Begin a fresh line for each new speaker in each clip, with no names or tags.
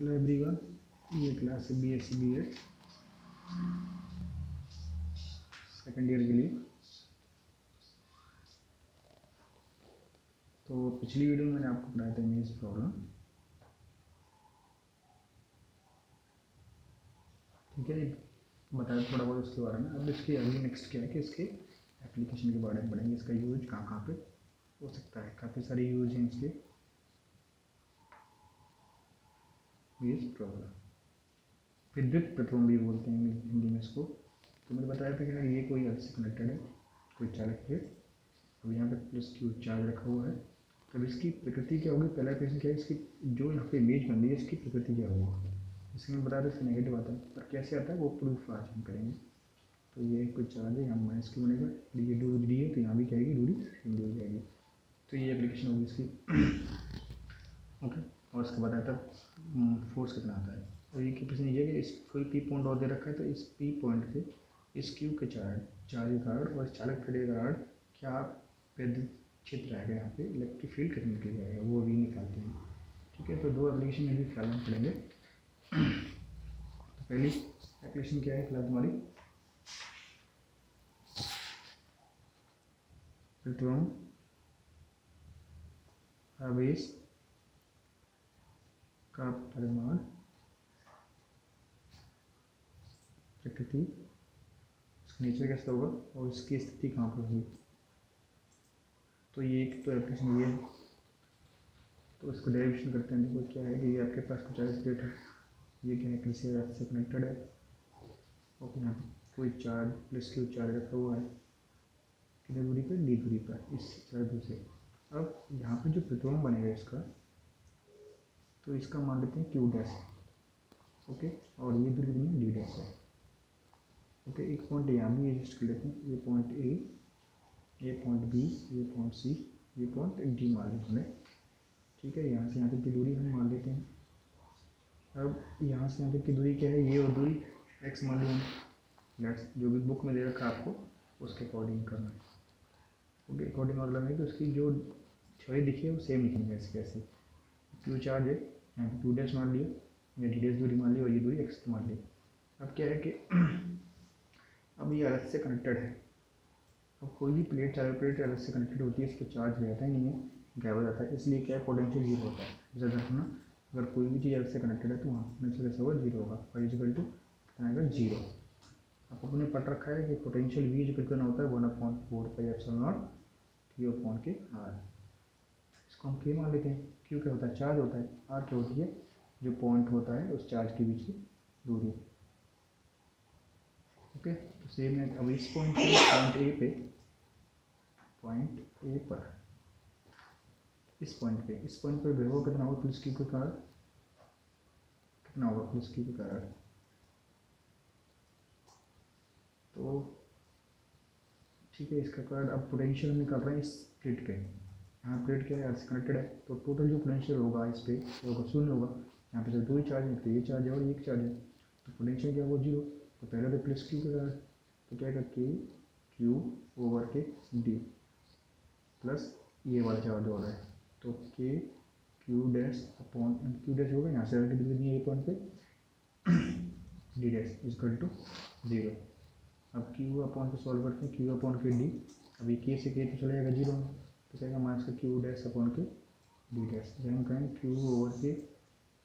Hello everyone, ये class है BSc B.Ed second year के लिए। तो पिछली वीडियो में मैंने आपको पढ़ाया था इमेज प्रॉब्लम, ठीक है, बताया थोड़ा बहुत उसके बारे में। अब इसके अगली नेक्स्ट क्या है कि इसके एप्लीकेशन के बारे में पढ़ेंगे, इसका यूज कहाँ कहाँ पे हो सकता है। काफ़ी सारे यूज हैं इसके इमेज प्रॉब्लम, विद्युत प्रतिबिंब भी बोलते हैं हिंदी में इसको। तो मैंने बताया था कि ये कोई अर्थ से कनेक्टेड है, कोई चालक है। अब यहाँ पे प्लस क्यू चार्ज रखा हुआ है। तब इसकी प्रकृति क्या होगी, पहला क्वेश्चन क्या है, इसकी जो यहाँ पे इमेज बन रही है इसकी प्रकृति क्या होगी। इसमें मैं बता दें इसका नेगेटिव आता है, पर कैसे आता है वो प्रूफ आज हम करेंगे। तो ये कोई चार्ज है, यहाँ माइनस क्यू बनेगा, ये दूरी डी है तो यहाँ भी क्या आएगी, दूरी हिंदी हो जाएगी। तो ये एप्लीकेशन होगी इसकी। ओके, और इसके बाद आता है फोर्स कितना आता है। और ये प्रश्न ये है कि इस कोई पी पॉइंट और दे रखा है, तो इस पी पॉइंट पे इस क्यू के चार्ज के कारण और चालक के कारण क्या विद्युत क्षेत्र आएगा, यहाँ पे इलेक्ट्रिक फील्ड कितना निकल जाएगा वो भी निकालते हैं। ठीक है, तो दो एप्लीकेशन में भी फिलहाल हम पढ़ेंगे। तो पहली एप्लीकेशन क्या है फिलहाल तुम्हारी, प्रतिबिंब आवेश का परिमाण, प्रकृति, इसका नेचर कैसा होगा और इसकी स्थिति कहाँ पर होगी। तो ये एक तो एप्लीकेशन ये है। तो इसको डेरिवेशन करते हैं। देखो क्या है कि ये आपके पास कुछ ऐसा स्टेट है, ये क्या है, किसी अर्थ से कनेक्टेड है और यहाँ पे कोई चार्ज प्लस क्यू चार्ज रखा हुआ है कितनी दूरी पर, डी दूरी पर इस चार्ज से। अब यहाँ पे जो प्रतिबिंब बनेगा इसका, तो इसका मान लेते हैं क्यू डैश, ओके, और ये दूरी कितनी डी डैश है। ओके, एक पॉइंट यहाँ भी एडजस्ट कर लेते हैं, ये पॉइंट ए, ये पॉइंट बी, ये पॉइंट सी, ये पॉइंट डी मान लेते हैं। ठीक है, यहाँ से यहाँ तक की दूरी हम मान लेते हैं। अब यहाँ से यहाँ तक की दूरी क्या है, ये और दूरी एक्स मान लेंगे। लेट्स जो भी बुक में दे रखा है आपको उसके अकॉर्डिंग करना है। ओके, अकॉर्डिंग मतलब है कि उसकी जो छवि दिखी है वो सेम लिखेंगे ऐसे कैसे। क्यू चार्ज है, यहाँ पे क्यू डैश मान लिया, या डी डैश दूरी मान ली और ये दूरी एक्स मान ली। अब क्या है कि अब ये अलग से कनेक्टेड है। अब कोई भी प्लेट चारों प्लेट अलग से कनेक्टेड होती है, इस पर चार्ज रहता है नहीं है, गैप हो जाता है, इसलिए क्या है पोटेंशियल जीरो होता है। जैसे रखना, अगर कोई भी चीज़ अलग से कनेक्टेड है तो वहाँ पोटेंशियल कैसा होगा, जीरो होगा। और इजिकल टू कितना आएगा, जीरो। आपको अपने पढ़ रखा है कि पोटेंशियल वी जो कितना होता है 1/4πε0 Q/K/R। इसको हम K मान लेते हैं। Q क्या होता है, चार्ज होता है, R क्या होती है, जो पॉइंट होता है उस चार्ज के बीच की दूरी। ओके, तो सेम है। अब इस पॉइंट ए पे पॉइंट ए पर इस पॉइंट पे विभव कितना होगा, प्लस क्यू के कारण कितना होगा, प्लस क्यू के कारण। तो ठीक है, इसका कारण अब पोटेंशियल हम निकाल रहे हैं इस प्लेट पे। यहाँ प्लेट क्या है, अर्थ से कनेक्टेड है, तो टोटल जो पोटेंशियल होगा इस पे होगा शून्य होगा। यहाँ पे जब दो ही चार्ज है, तो ये चार्ज है और ये चार्ज है, तो पोटेंशियल क्या होगा, जीरो। तो पहले तो प्लस क्यू के कारण, तो क्या आएगा, K Q over K D plus ये वाला चार्ज हो रहा है, तो K Q dash upon Q dash होगा, यहाँ से आगे कितनी है, ये पॉइंट पे D dash is equal to zero. अब क्यू अपॉन को सॉल्व करते हैं, क्यू अपॉन के डी, अभी के से के तो चले जाएगा जीरो में, तो क्या माइनस का Q dash upon K D dash. जब हम कहेंगे Q over K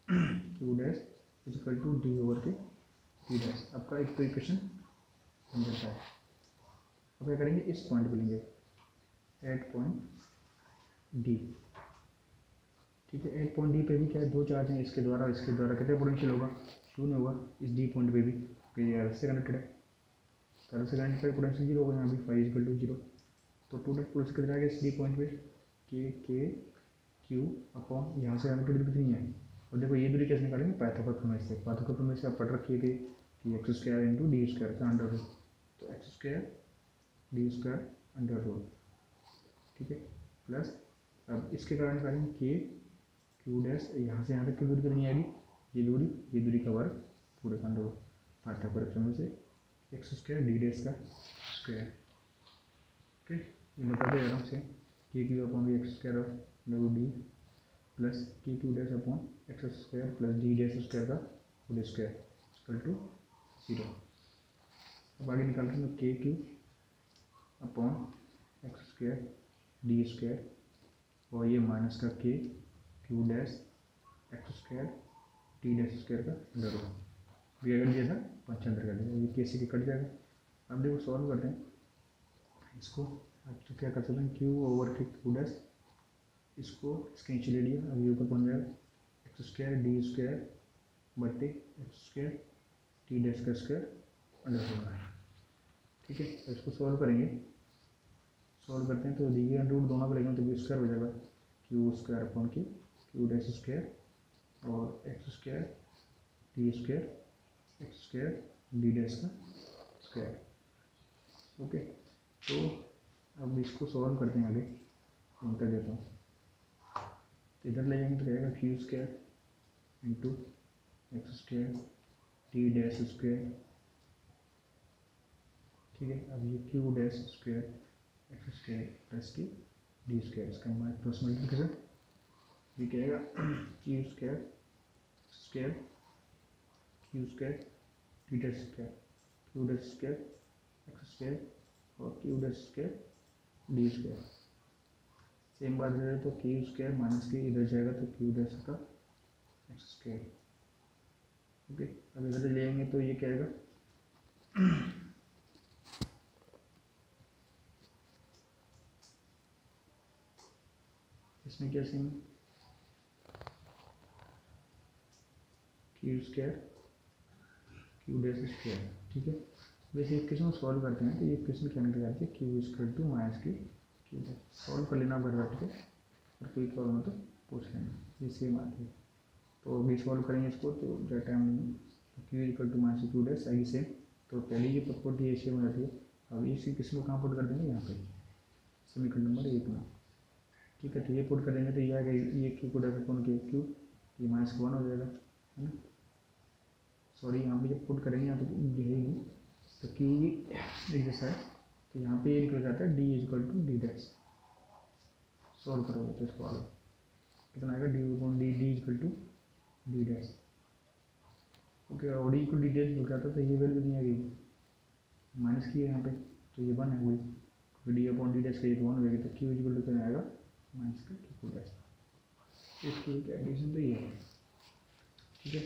Q dash is equal to D over K D dash. आपका एक तो इक्वेशन बन जाता है। अब क्या करेंगे, इस पॉइंट पे लेंगे एट पॉइंट डी। ठीक है, एट पॉइंट डी पे भी क्या है, दो चार्ज हैं, इसके द्वारा कितना पोटेंशियल होगा, शून्य होगा। इस डी पॉइंट पे भी ये से कनेक्टेड है, तरह से कनेक्टेड पोटेंशियल जीरो होगा, यहाँ भी फाइव इजकल टू जीरो। तो टोटल पोटेंशियल कितना आएगा इस डी पॉइंट पे, के क्यू अपॉन यहाँ से आगे दूरी कितनी है। और देखो ये दूरी कैसे निकालेंगे, पाइथागोरस प्रमेय से। पाइथागोरस प्रमेय से आप पढ़ रखिए कि X square into D square का अंडर रूट, तो X square D square under root. ठीक है, प्लस अब इसके कारण निकालेंगे के क्यू डैश, यहाँ से यहाँ तक की दूरी कितनी आएगी, ये दूरी का वर्ग पूरे का अंडर रूट, पाइथागोरस प्रमेय से एक्स स्क्वायर डी डैश का स्क्वायर। ओके, ये बता दें आराम से, K Q upon x square of D plus K Q dash upon x square plus D dash square का होल स्क्वायर इक्वल टू 0। अब आगे निकाल रहे हैं K Q upon x square D square और ये माइनस का K Q dash x square T dash square का अंडर रूट ये अगर दिया था 5 अंदर कर दिया, ये के से के कट जाएगा। अब देखो सॉल्व करते हैं इसको। अब तो क्या कर सकते हैं Q over K Q dash, इसको इसके नीचे ले लिया, अब ये ऊपर बन जाएगा एक्स स्क्वायर डी स्क्वायर बट्टे एक्स स्क्वायर टी डैश का स्क्वायर अंडर होगा। ठीक है, तो इसको सॉल्व करेंगे। सॉल्व करते हैं तो डी अंडर रूट दोनों को लेंगे तो बी स्क्वायर हो जाएगा क्यू स्क्वायर अपॉन के क्यू डैश स्क्वायर और x square T square x square D dash का स्क्वायर। ओके, तो अब इसको सॉल्व करते हैं आगे। कर देता हूँ तो इधर ले जाएंगे तो रहेगा Q square into x square T dash square. ठीक है, अब ये Q dash square x square plus की डी स्क्वायर, इसका हमारे क्रॉस मल्टीप्लिकेशन ये कहेगा Q square square Q square T dash square Q dash square x square और Q dash square D square. Same बात रहे तो क्यू स्क्वायर माइनस के इधर जाएगा तो क्यू डैश का एक्स स्क्वायर। ओके, अब इधर ले आएंगे तो ये क्या आएगा इसमें क्या same Q square Q dash square. ठीक है, वैसे एक क्वेश्चन सॉल्व करते हैं तो ये क्वेश्चन क्या निकल जाती है क्यू स्क्वायर टू माइनस की क्यू डैश। सॉल्व कर लेना घर बैठ के और कोई प्रॉब्लम हो तो पूछ लेना, ये सेम आती है। तो अभी सॉल्व करेंगे इसको तो ज़्यादा टाइम नहीं, Q equal to minus Q dash आएगी सेम। तो पहले ये प्रॉपर्टी ये सेम हो जाती है। अब इसी किसी को कहाँ पुट कर देंगे यहाँ पे समीकरण नंबर 1 में। ठीक है, तो ये पुट कर देंगे तो ये आएगा ये क्यू को डैश अपॉन के क्यू, ये माइनस 1 हो जाएगा है ना। सॉरी, यहाँ पे जब पुट करेंगे यहाँ पे रहेगी तो क्यू एक जैसा है तो यहाँ पे ये निकल जाता है D equal to D dash. Solve करोगे तो इसको आगे कितना आएगा D upon D D equal to D dash. Okay, और डी इक्वल डी डैश निकल जाता तो ये वैल्यू नहीं आएगी, माइनस की है यहाँ पे तो ये 1 है वही, तो डी अपॉन डी डैश का ये 1 हो जाएगी तो क्यू इक्वल टू क्या आएगा माइनस का क्यू डैश। इसकी एक एडिशन तो ये है। ठीक है,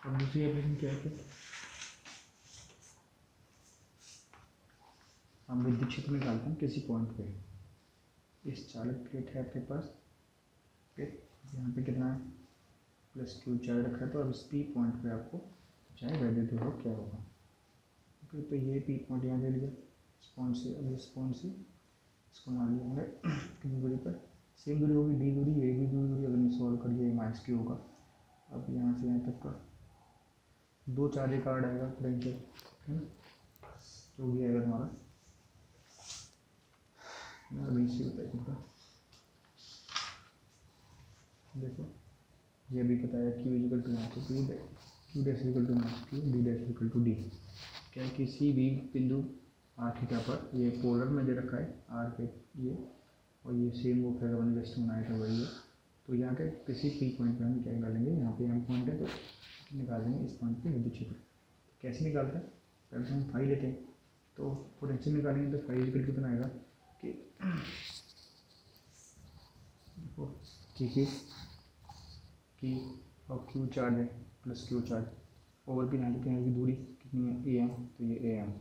अब दूसरी एप्लीकेशन क्या है हम विद्युत क्षेत्र निकालते हैं किसी पॉइंट पे। इस चालक प्लेट है आपके पास, यहाँ पे कितना है प्लस क्यू चार्ज रखा है, तो अब इस पी पॉइंट पे आपको चाहे वैल्यू दे हो क्या होगा। ओके, तो ये पी पॉइंट यहाँ ले लिया स्पॉन्ज से, अब इस पॉइंट से इसको मान लिया हमने कितनी दूरी पर सेम दूरी होगी डी दूरी, ये भी दूरी अगर मैं सॉल्व कर दिया माइनस क्यू होगा। अब यहाँ से यहाँ तक का 2 चार्ज कार्ड आएगा पोटेंशियल है ना, तो भी आएगा तुम्हारा अभी इसी बताइए। देखो ये भी पता है Q equal to minus Q dash equal to minus Q D dash equal to D. क्या है किसी भी बिंदु आर थीटा पर ये पोलर में दे रखा है आर पे ये, और ये सेम वो फिर वन वेस्ट बनाया था वही है। तो यहाँ के किसी पी पॉइंट पर हम क्या निकालेंगे, यहाँ पे एम पॉइंट है तो निकालेंगे इस पॉइंट पे विद्युत क्षेत्र। कैसे निकालते हैं, पहले तो हम फाई लेते हैं तो पोटेंशियल निकालेंगे तो फाई इक्वल कितना आएगा कि देखो कि और क्यू चार्ज है प्लस क्यू चार्ज ओवर भी यहाँ की दूरी कितनी है ए एम, तो ये ए एम।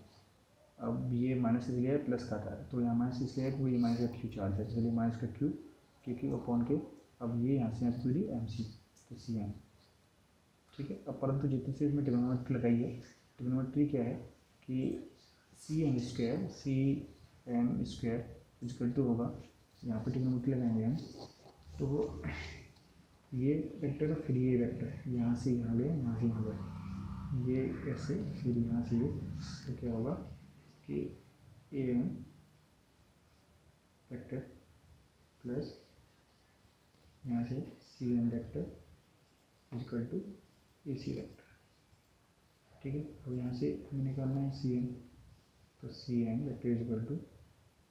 अब ये माइनस इसलिए है प्लस का था तो यहाँ माइनस इसलिए है क्योंकि ये माइनस का क्यू चार्ज है, इसलिए माइनस का क्यू के क्यू अपॉन के। अब ये यहाँ से यहाँ दूरी एम सी तो सी एम। ठीक है, अब परंतु जितनी से इसमें ट्रिग्नोमेट्री लगाई है, ट्रिग्नोमेट्री क्या है कि C M square equal to होगा, यहाँ पर ट्रिग्नोमेट्री लगाएंगे हम तो वो ये वेक्टर और फिर ये वेक्टर यहाँ से यहाँ गए यहाँ से यहाँ गए ये ऐसे फिर यहाँ से ये, तो क्या होगा कि ए एम वेक्टर प्लस यहाँ से C M vector equal to A C vector. ठीक है, अब यहाँ से हमें निकालना है सी एम, तो C M vector equal to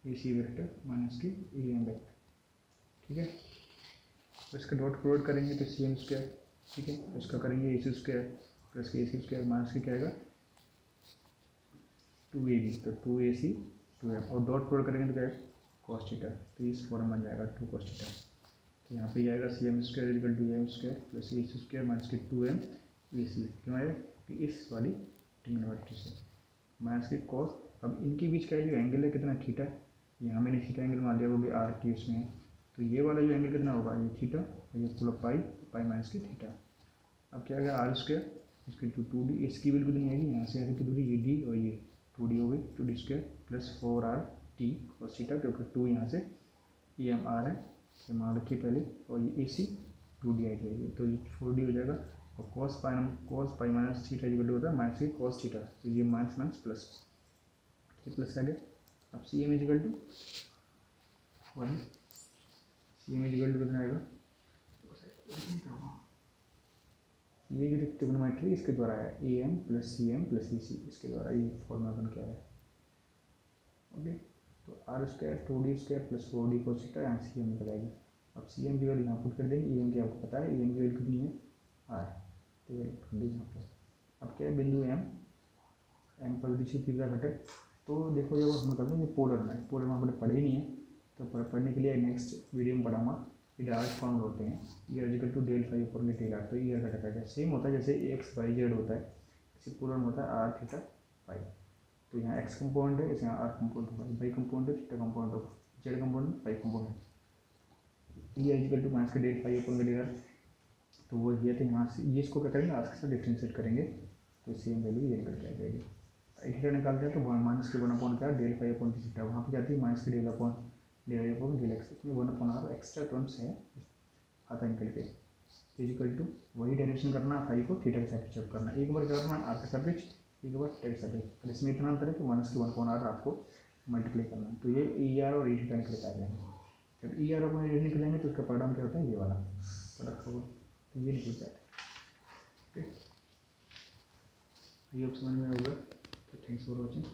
A C vector minus के ए एम वेक्टर। ठीक है, तो इसका डॉट प्रोडक्ट करेंगे तो सी एम स्क्वायर ठीक है। तो इसका करेंगे ए सी स्क्वायर प्लस के ए सी स्क्वायर माइनस के क्या आएगा 2ab, तो 2ac 2m और डॉट प्रोडक्ट करेंगे तो क्या है cos थीटा, तो इस फॉर्म बन जाएगा 2 cos थीटा। तो यहाँ पे जाएगा cm square equal to am square plus A C square minus के 2m ac, क्यों आएगा कि इस वाली ट्रिग्नोमेट्री से माइनस के cos। अब इनके बीच का जो एंगल है कितना थीटा, यहाँ मैंने थीटा एंगल मान लिया वो भी आर टी उसमें है, तो ये वाला जो एंगल कितना होगा ये थीटा और ये पूरा पाई पाई माइनस के थीटा। अब क्या आएगा आर स्क्वायर इसकी 2d, इसकी वैल्यू कितनी आएगी यहाँ से आगे की दूरी ये d और ये 2d हो गई 2d square plus 4r t cos theta, क्योंकि 2 यहाँ से ये एम आर है ये मान रखिए पहले, और ये ए सी 2d आ जाएगी तो ये 4d हो जाएगा और cos pi minus theta equal to होता है माइनस के cos थीटा, तो ये माइनस माइनस प्लस ये प्लस आ गया। अब C M equal to 1, C M equal to कितना आएगा, ये जो ट्रिग्नोमेट्री इसके द्वारा है A M plus C M plus E C, इसके द्वारा ये फॉर्मूला बन के आया है। ओके, तो R square 2d square plus 4d cos theta यहाँ सी एम निकल आएगी। अब सी एम की वैल्यू यहाँ पुट कर देंगे, ई एम की आपको पता है ई एम की वैल्यू कितनी है आर, तो ये रख दी यहाँ पर। अब क्या है बिंदु एम पर दिशा तीव्रता घटक, तो देखो जब हम करते हैं पोलर में, पोलर में हमने पढ़े ही नहीं है, तो पढ़ने के लिए नेक्स्ट वीडियो में पढ़ाऊँगा। ये डायरेक्ट फॉर्म होते हैं ये इक्वल टू डेल फाइव ऊपर में डेल आर, तो ये घटक है सेम होता है जैसे एक्स वाई जेड होता है, इसी पोलर में होता है आर थीटा फाइव। तो यहाँ एक्स कंपोनेंट है, इसे आर कंपोनेंट होगा, वाई कंपोनेंट है, थीटा कंपोनेंट होगा, जेड कंपोनेंट फाइव कंपोनेंट। ये इक्वल टू माइनस के डेल फाइव ऊपर में डेल आर, तो वो ये तो यहाँ से ये इसको क्या करेंगे आर के साथ डिफ्रेंशिएट करेंगे तो सेम वैल्यू ये निकल के आ जाएगी। थीटा निकालते हैं तो माइनस के 1 क्या डेल फाइव अपॉन थीटा, वहाँ पर जाती है माइनस के डेल अपॉन डेल एक्स, इसमें 1/r एक्स्ट्रा टर्म्स है आता निकल के इक्वल टू वही डायरेक्शन करना फाइव को थीटा के साथ चेक करना, एक बार क्या करना आर के साथ एक बार थीटा के साथ, और इसमें इतना अंतर है कि माइनस के 1/r आपको मल्टीप्लाई करना, तो ये ई आर और ई थीटा निकल के आ जाएंगे। जब ई आर और ई निकलेंगे तो उसका परिणाम क्या होता है ये वाला प्रोडक्ट होगा, तो ये निकल जाता है। ओके, ये समझ में होगा, तो थैंक्स फॉर वॉचिंग।